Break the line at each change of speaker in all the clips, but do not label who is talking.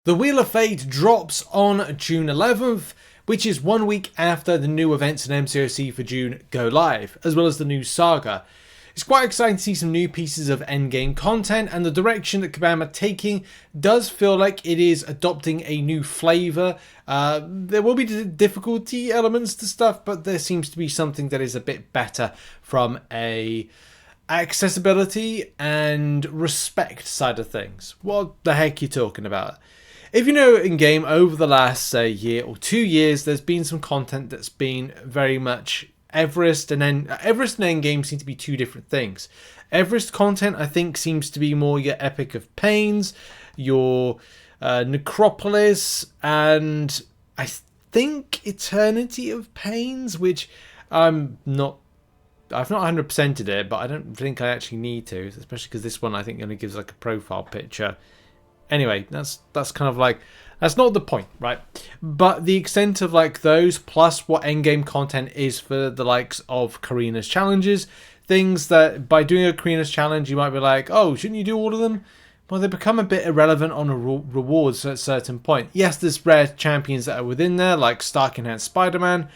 The Wheel of Fate drops on June 11th, which is 1 week after the new events in MCOC for June go live, as well as the new Saga. It's quite exciting to see some new pieces of endgame content, and the direction that Kabam are taking does feel like it is adopting a new flavour. There will be difficulty elements to stuff, but there seems to be something that is a bit better from a accessibility and respect side of things. What the heck are you talking about? If you know, in game over the last, say, year or 2 years, there's been some content that's been very much Everest and Endgame seem to be two different things. Everest content, I think, seems to be more your Epic of Pains, your Necropolis, and I think Eternity of Pains, which I've not 100%ed it, but I don't think I actually need to, especially because this one I think only gives like a profile picture. Anyway, that's kind of like, that's not the point, right? But the extent of like those, plus what endgame content is for the likes of Karina's challenges, things that by doing a Karina's challenge, you might be like, oh, shouldn't you do all of them? Well, they become a bit irrelevant on a rewards at a certain point. Yes, there's rare champions that are within there, like Stark Enhanced Spider-Man.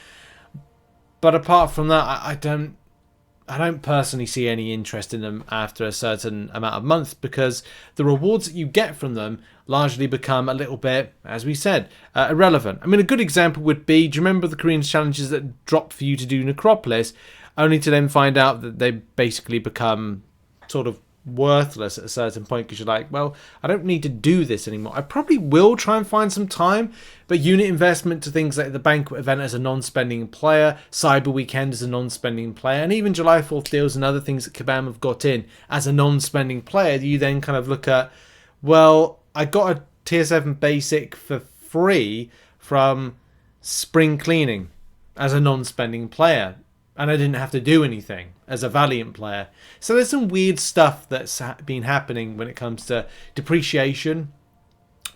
But apart from that, I don't personally see any interest in them after a certain amount of months, because the rewards that you get from them largely become a little bit, as we said, irrelevant. I mean, a good example would be, do you remember the Korean challenges that dropped for you to do Necropolis, only to then find out that they basically become sort of worthless at a certain point, because you're like, well, I don't need to do this anymore. I probably will try and find some time, but unit investment to things like the banquet event as a non-spending player, Cyber Weekend as a non-spending player, and even July 4th deals and other things that Kabam have got in as a non-spending player, you then kind of look at, well, I got a tier 7 basic for free from Spring Cleaning as a non-spending player, and I didn't have to do anything as a Valiant player. So there's some weird stuff that's been happening when it comes to depreciation,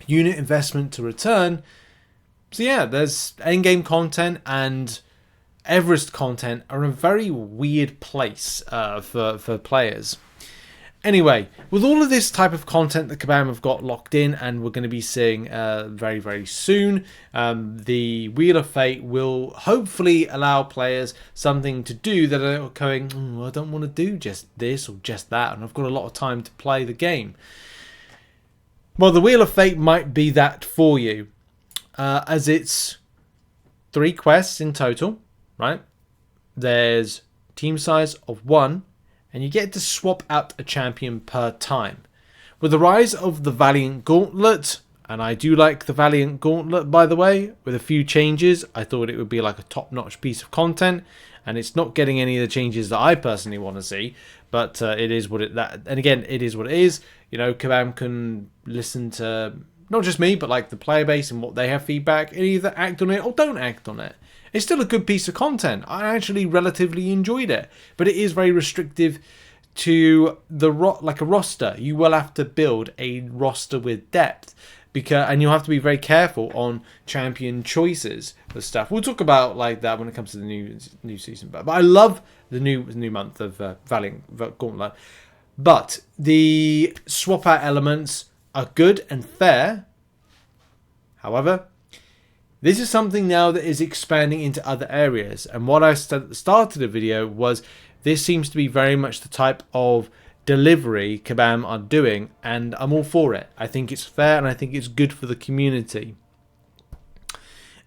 unit investment to return. So yeah, there's endgame content and Everest content are in a very weird place for players. Anyway, with all of this type of content that Kabam have got locked in, and we're going to be seeing very, very soon, the Wheel of Fate will hopefully allow players something to do that are going, I don't want to do just this or just that, and I've got a lot of time to play the game. Well, the Wheel of Fate might be that for you, as it's 3 quests in total, right? There's team size of 1, and you get to swap out a champion per time. With the rise of the Valiant Gauntlet, and I do like the Valiant Gauntlet, by the way, with a few changes, I thought it would be like a top-notch piece of content, and it's not getting any of the changes that I personally want to see, but it is what it is. You know, Kabam can listen to not just me, but like the player base and what they have feedback, and either act on it or don't act on it. It's still a good piece of content. I actually relatively enjoyed it, but it is very restrictive to the like a roster. You will have to build a roster with depth, and you'll have to be very careful on champion choices for stuff. We'll talk about like that when it comes to the new season. But I love the new month of Valiant Gauntlet. But the swap out elements are good and fair. However, this is something now that is expanding into other areas. And what I said at the start of the video was, this seems to be very much the type of delivery Kabam are doing, and I'm all for it. I think it's fair, and I think it's good for the community.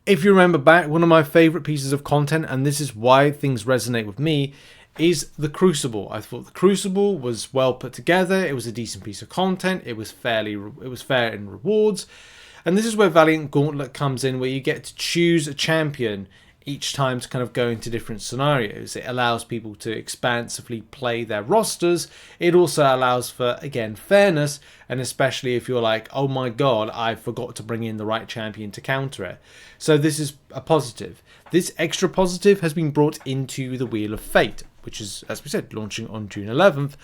If you remember back, one of my favourite pieces of content, and this is why things resonate with me, is the Crucible. I thought the Crucible was well put together. It was a decent piece of content. It was fair in rewards. And this is where Valiant Gauntlet comes in, where you get to choose a champion each time to kind of go into different scenarios. It allows people to expansively play their rosters. It also allows for, again, fairness, and especially if you're like, oh my god, I forgot to bring in the right champion to counter it. So this is a positive. This extra positive has been brought into the Wheel of Fate, which is, as we said, launching on June 11th,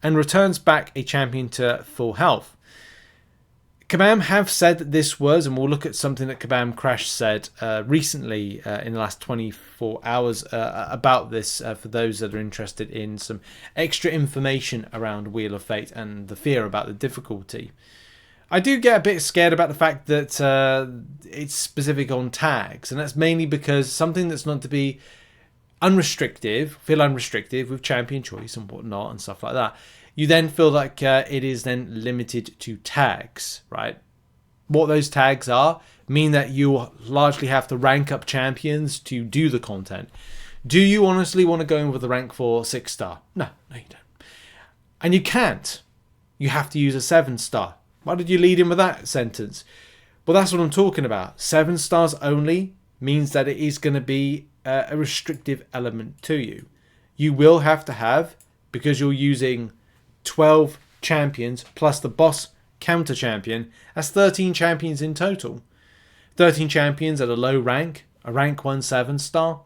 and returns back a champion to full health. Kabam have said that this was, and we'll look at something that Kabam Crash said recently in the last 24 hours about this for those that are interested in some extra information around Wheel of Fate and the fear about the difficulty. I do get a bit scared about the fact that it's specific on tags, and that's mainly because something that's not to be feel unrestricted with champion choice and whatnot and stuff like that, you then feel like it is then limited to tags, right? What those tags are mean that you largely have to rank up champions to do the content. Do you honestly want to go in with a rank 4 6-star? No, you don't. And you can't. You have to use a 7-star. Why did you lead in with that sentence? Well, that's what I'm talking about. 7 stars only means that it is going to be a restrictive element to you. You will have to have, because you're using 12 champions plus the boss counter champion, that's 13 champions in total. 13 champions at a low rank, a rank 1 7-star,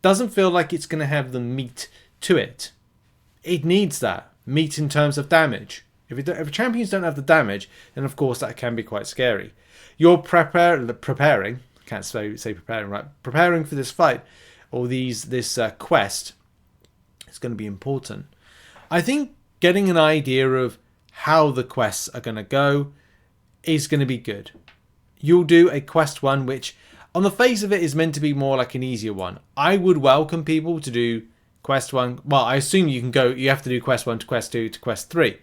doesn't feel like it's going to have the meat to it. It needs that meat in terms of damage. If champions don't have the damage, then of course that can be quite scary. You're preparing, I can't say preparing right, preparing for this fight or this quest is going to be important. I think getting an idea of how the quests are going to go is going to be good. You'll do a quest 1 which on the face of it is meant to be more like an easier one. I would welcome people to do quest 1. Well, I assume you have to do quest 1 to quest 2 to quest 3.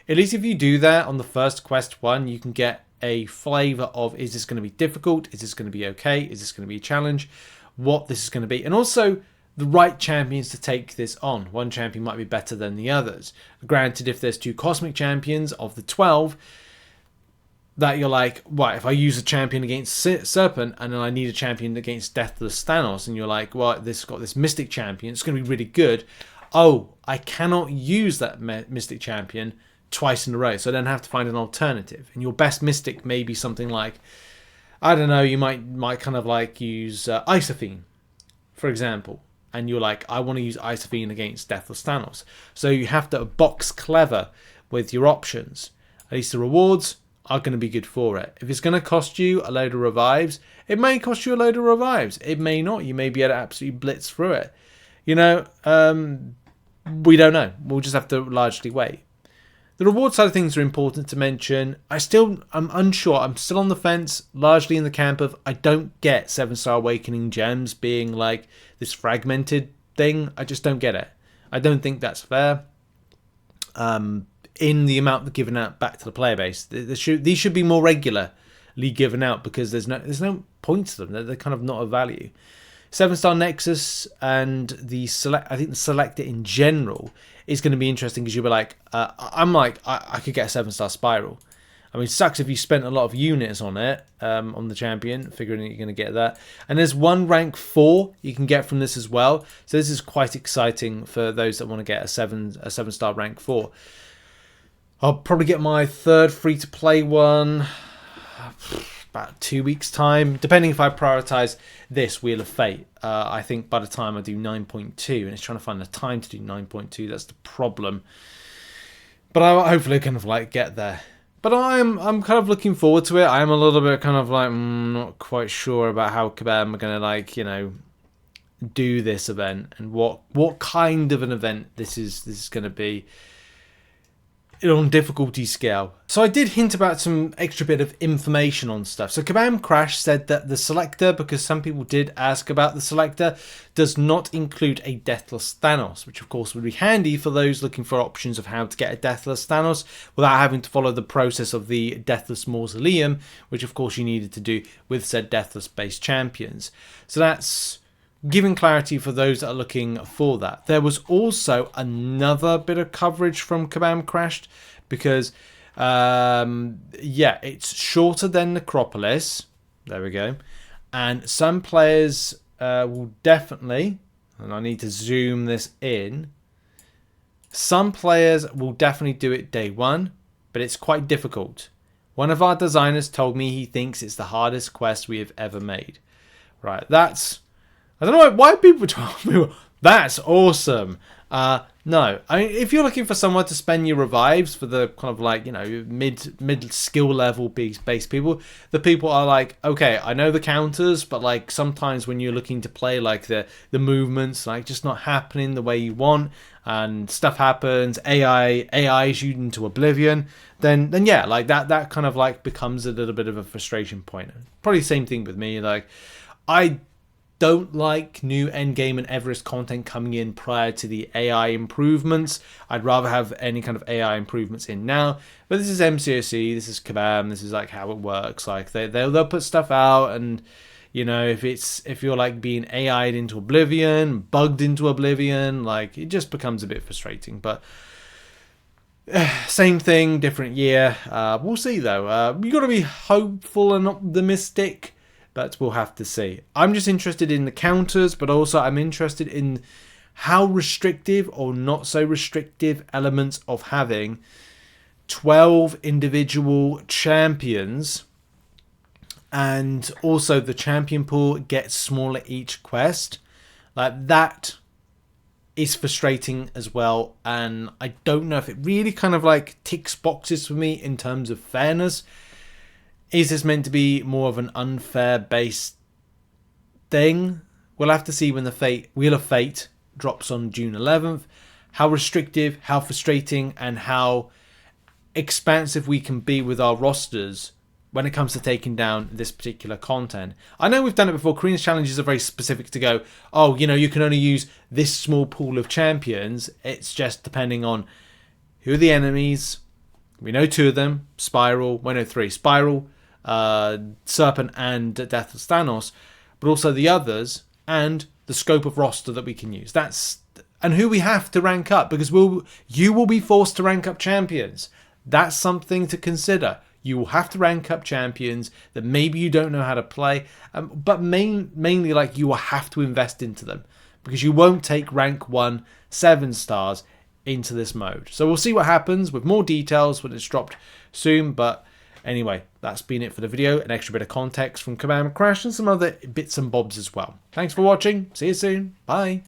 At least if you do that on the first quest 1, you can get a flavour of, is this going to be difficult? Is this going to be okay? Is this going to be a challenge? What this is going to be. And also the right champions to take this on. One champion might be better than the others. Granted, if there's 2 cosmic champions of the 12, that you're like, right, if I use a champion against Serpent and then I need a champion against Deathless Thanos, and you're like, well, this got this Mystic champion, it's going to be really good. Oh, I cannot use that Mystic champion twice in a row, so I then have to find an alternative. And your best Mystic may be something like, I don't know, you might kind of like use Isophene, for example. And you're like, I want to use Isophene against Deathless Thanos. So you have to box clever with your options. At least the rewards are going to be good for it. If it's going to cost you a load of revives, it may cost you a load of revives. It may not. You may be able to absolutely blitz through it. You know, we don't know. We'll just have to largely wait. The reward side of things are important to mention. I'm unsure. I'm still on the fence, largely in the camp of I don't get 7-star Awakening gems being like this fragmented thing. I just don't get it. I don't think that's fair. In the amount given out back to the player base, these should be more regularly given out because there's no point to them. They're kind of not of value. 7-star Nexus and the Selector in general is going to be interesting because you'll be like, I could get a 7-star Spiral. I mean, it sucks if you spent a lot of units on it, on the champion, figuring that you're going to get that. And there's one rank 4 you can get from this as well. So this is quite exciting for those that want to get a 7-star rank 4. I'll probably get my 3rd free-to-play one about 2 weeks' time, depending if I prioritise this Wheel of Fate. I think by the time I do 9.2, and it's trying to find the time to do 9.2, that's the problem. But I hopefully kind of like get there. But I'm kind of looking forward to it. I'm a little bit kind of like not quite sure about how Kabam are going to like, you know, do this event and what kind of an event this is going to be on difficulty scale. So I did hint about some extra bit of information on stuff. So Kabam Crash said that the selector, because some people did ask about the selector, does not include a Deathless Thanos, which of course would be handy for those looking for options of how to get a Deathless Thanos without having to follow the process of the Deathless Mausoleum, which of course you needed to do with said Deathless based champions. So that's giving clarity for those that are looking for that. There was also another bit of coverage from Kabam Crashed because, yeah, it's shorter than Necropolis. There we go. And some players will definitely, and I need to zoom this in, some players will definitely do it day 1, but it's quite difficult. One of our designers told me he thinks it's the hardest quest we have ever made. Right, I don't know why people told me. That's awesome. No, I mean, if you're looking for somewhere to spend your revives for the kind of like, you know, mid skill level base people, the people are like, okay, I know the counters, but like sometimes when you're looking to play, like the movements like just not happening the way you want, and stuff happens, AIs you into oblivion, then yeah, like that kind of like becomes a little bit of a frustration point. Probably the same thing with me. Like, I don't like new Endgame and Everest content coming in prior to the AI improvements. I'd rather have any kind of AI improvements in now. But this is MCOC, this is Kabam, this is like how it works. Like they'll put stuff out, and you know, if you're like being AI'd into oblivion, bugged into oblivion, like it just becomes a bit frustrating. But same thing, different year. We'll see though. You got to be hopeful and optimistic, but we'll have to see. I'm just interested in the counters, but also I'm interested in how restrictive or not so restrictive elements of having 12 individual champions, and also the champion pool gets smaller each quest. Like, that is frustrating as well, and I don't know if it really kind of like ticks boxes for me in terms of fairness. Is this meant to be more of an unfair based thing? We'll have to see when the Wheel of Fate drops on June 11th. How restrictive, how frustrating, and how expansive we can be with our rosters when it comes to taking down this particular content. I know we've done it before. Korean's challenges are very specific to go, oh, you know, you can only use this small pool of champions. It's just depending on who are the enemies. We know 2 of them, Spiral, we know 3, Spiral, Serpent and Death of Thanos, but also the others and the scope of roster that we can use. And who we have to rank up, because you will be forced to rank up champions. That's something to consider. You will have to rank up champions that maybe you don't know how to play, but mainly like you will have to invest into them, because you won't take rank 1 7 stars into this mode. So we'll see what happens with more details when it's dropped soon. But anyway, that's been it for the video. An extra bit of context from Command Crash and some other bits and bobs as well. Thanks for watching. See you soon. Bye.